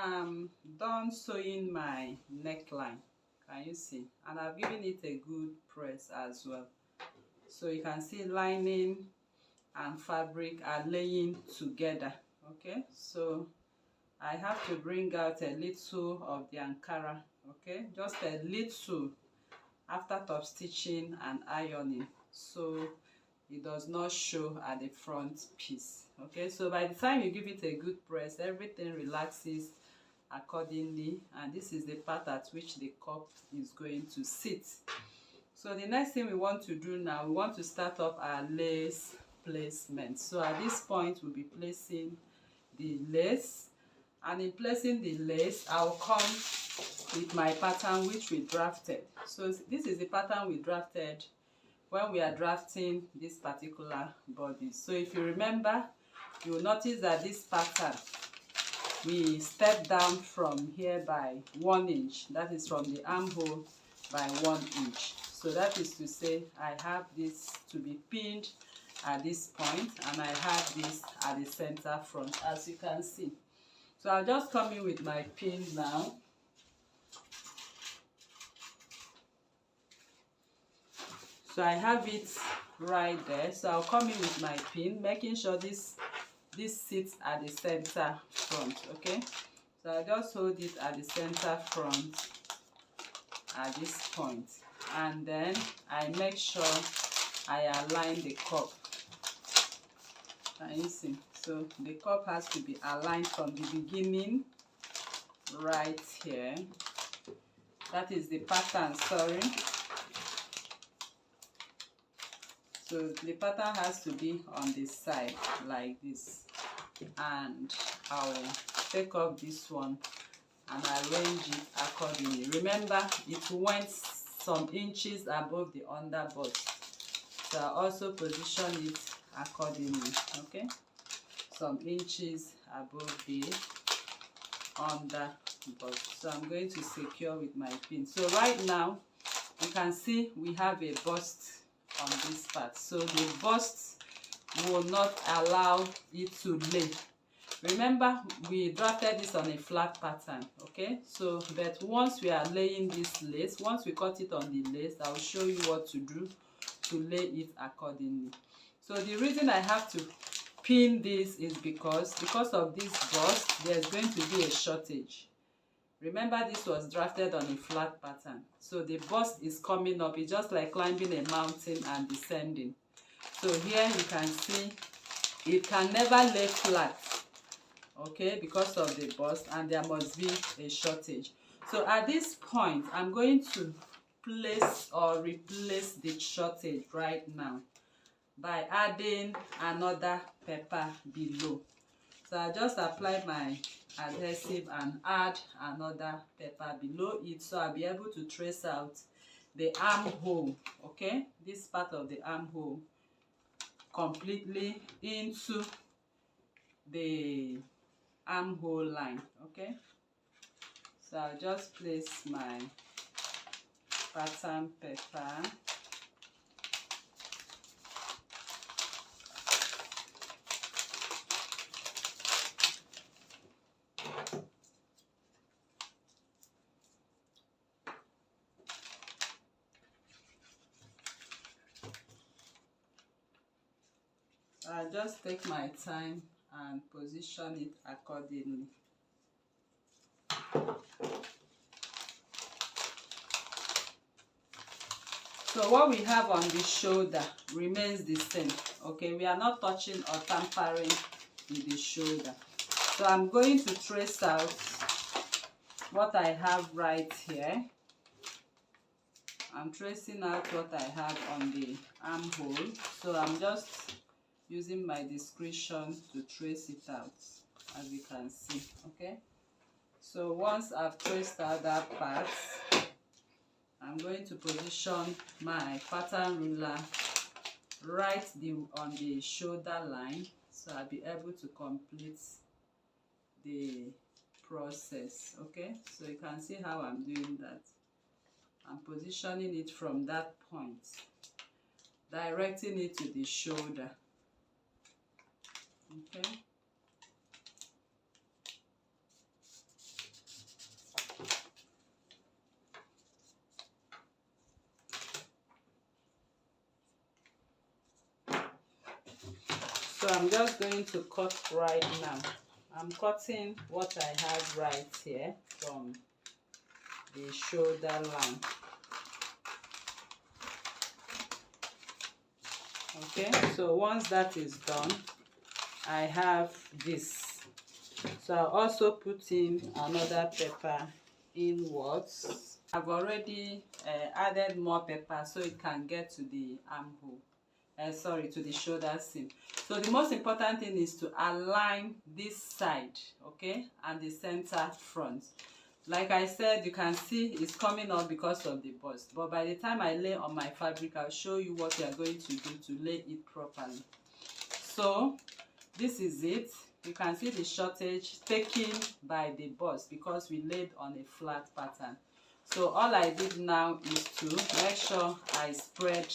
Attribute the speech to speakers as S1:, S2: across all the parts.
S1: I'm done sewing my neckline. Can you see? And I've given it a good press as well. So you can see lining and fabric are laying together. Okay, so I have to bring out a little of the Ankara. Okay, just a little after top stitching and ironing, so it does not show at the front piece. Okay, so by the time you give it a good press, everything relaxes accordingly, and this is the part at which the cup is going to sit. So the next thing we want to do now, we want to start up our lace placement. So at this point we'll be placing the lace, and in placing the lace I'll come with my pattern which we drafted. So this is the pattern we drafted when we are drafting this particular body. So if you remember, you will notice that this pattern, we step down from here by 1 inch. That is from the armhole by 1 inch. So that is to say I have this to be pinned at this point, and I have this at the center front, as you can see. So I'll just come in with my pin now. So I have it right there. So I'll come in with my pin, making sure this sits at the center front. Okay, so I just hold it at the center front at this point, and then I make sure I align the cup. Can you see? So the cup has to be aligned from the beginning right here. That is the pattern, sorry. So the pattern has to be on this side like this, and I'll take up this one and arrange it accordingly. Remember, it went some inches above the underbust, so I also position it accordingly. Okay, some inches above the underbust. So I'm going to secure with my pin. So right now you can see we have a bust on this part, so the bust will not allow it to lay. Remember, we drafted this on a flat pattern. Okay, so but once we are laying this lace, once we cut it on the lace, I'll show you what to do to lay it accordingly. So the reason I have to pin this is because of this bust, there's going to be a shortage. Remember, this was drafted on a flat pattern, so the bust is coming up. It's just like climbing a mountain and descending. So here you can see it can never lay flat, okay, because of the bust, and there must be a shortage. So at this point I'm going to place or replace the shortage right now by adding another pepper below. So I just apply my adhesive and add another pepper below it, so I'll be able to trace out the armhole. Okay, this part of the armhole completely into the armhole line. Okay, so I'll just place my pattern pepper. I'll just take my time and position it accordingly. So what we have on the shoulder remains the same. Okay, we are not touching or tampering with the shoulder. So I'm going to trace out what I have right here. I'm tracing out what I have on the armhole. So I'm just using my discretion to trace it out, as you can see. Okay, so once I've traced out that part, I'm going to position my pattern ruler right on the shoulder line, so I'll be able to complete the process. Okay, so you can see how I'm doing that. I'm positioning it from that point, directing it to the shoulder. Okay, So I'm just going to cut right now. I'm cutting what I have right here from the shoulder line. Okay, so once that is done, I have this. So I'll also put in another pepper inwards. I've already added more pepper so it can get to the armhole. Sorry, to the shoulder seam. So the most important thing is to align this side, okay, and the center front. Like I said, you can see it's coming up because of the bust, but by the time I lay on my fabric, I'll show you what you are going to do to lay it properly. So this is it. You can see the shortage taken by the bust because we laid on a flat pattern. So all I did now is to make sure I spread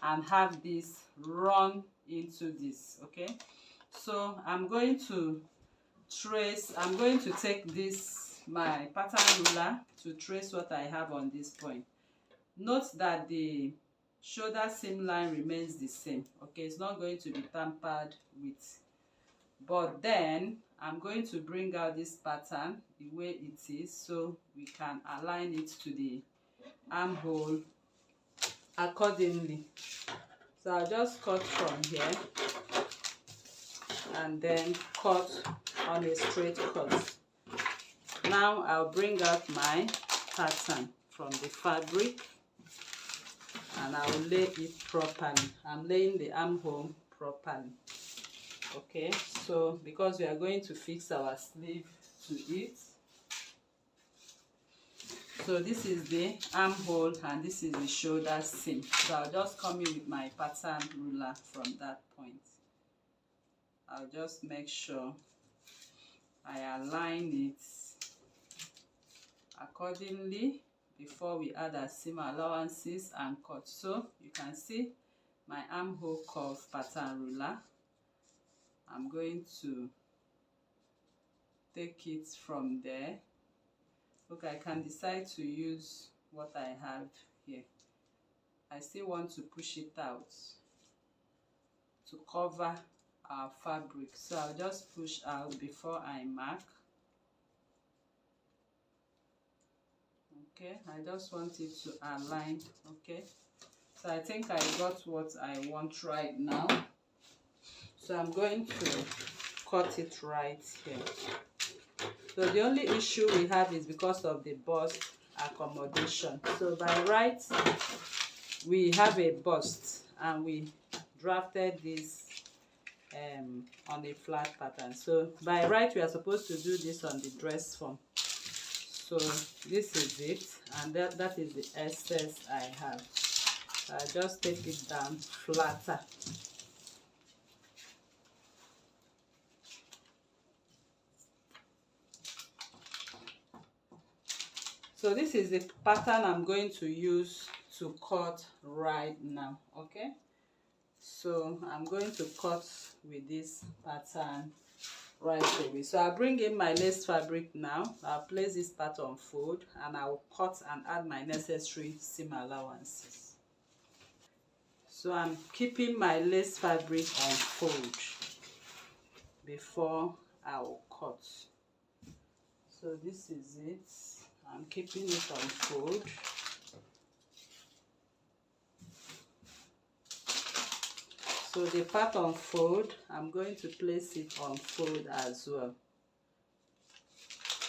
S1: and have this run into this. Okay, so I'm going to take this my pattern ruler to trace what I have on this point. Note that the shoulder seam line remains the same. Okay, it's not going to be tampered with, but then I'm going to bring out this pattern the way it is so we can align it to the armhole accordingly. So I'll just cut from here and then cut on a straight cut. Now I'll bring out my pattern from the fabric and I will lay it properly. I'm laying the armhole properly. Okay, so because we are going to fix our sleeve to it, so this is the armhole and this is the shoulder seam. So I'll just come in with my pattern ruler from that point. I'll just make sure I align it accordingly before we add our seam allowances and cut. So you can see my armhole curve pattern ruler. I'm going to take it from there. Look, I can decide to use what I have here. I still want to push it out to cover our fabric, so I'll just push out before I mark. Okay, I just want it to align. Okay, so I think I got what I want right now. So I'm going to cut it right here. So the only issue we have is because of the bust accommodation. So by right, we have a bust and we drafted this on a flat pattern. So by right, we are supposed to do this on the dress form. So this is it, and that is the excess I have. So I just take it down flatter. So this is the pattern I'm going to use to cut right now. Okay, so I'm going to cut with this pattern right away. So I'll bring in my lace fabric now. I'll place this part on fold and I'll cut and add my necessary seam allowances. So I'm keeping my lace fabric on fold before I'll cut. So this is it. I'm keeping it on fold. So the part on fold, I'm going to place it on fold as well.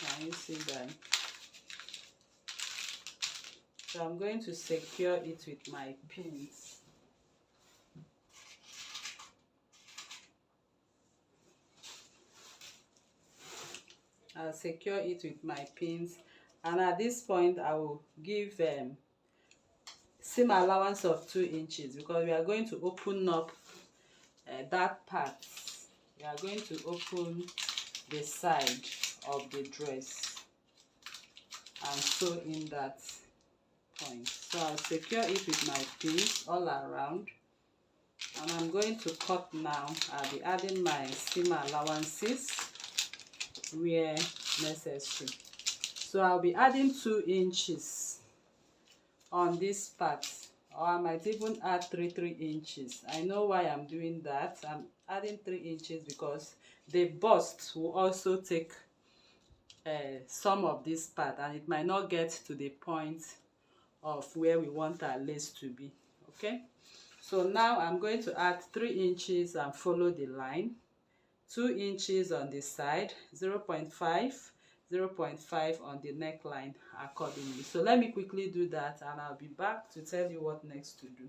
S1: Can you see that? So I'm going to secure it with my pins. I'll secure it with my pins, and at this point I will give seam allowance of 2 inches because we are going to open up that part. We are going to open the side of the dress and sew in that point. So I'll secure it with my pins all around, and I'm going to cut now. I'll be adding my seam allowances where necessary. So I'll be adding 2 inches on this part or I might even add 3 inches. I know why I'm doing that. I'm adding 3 inches because the bust will also take some of this part, and it might not get to the point of where we want our lace to be. Okay, so now I'm going to add 3 inches and follow the line, 2 inches on the side, 0.5 0.5 on the neckline accordingly. So let me quickly do that, and I'll be back to tell you what next to do.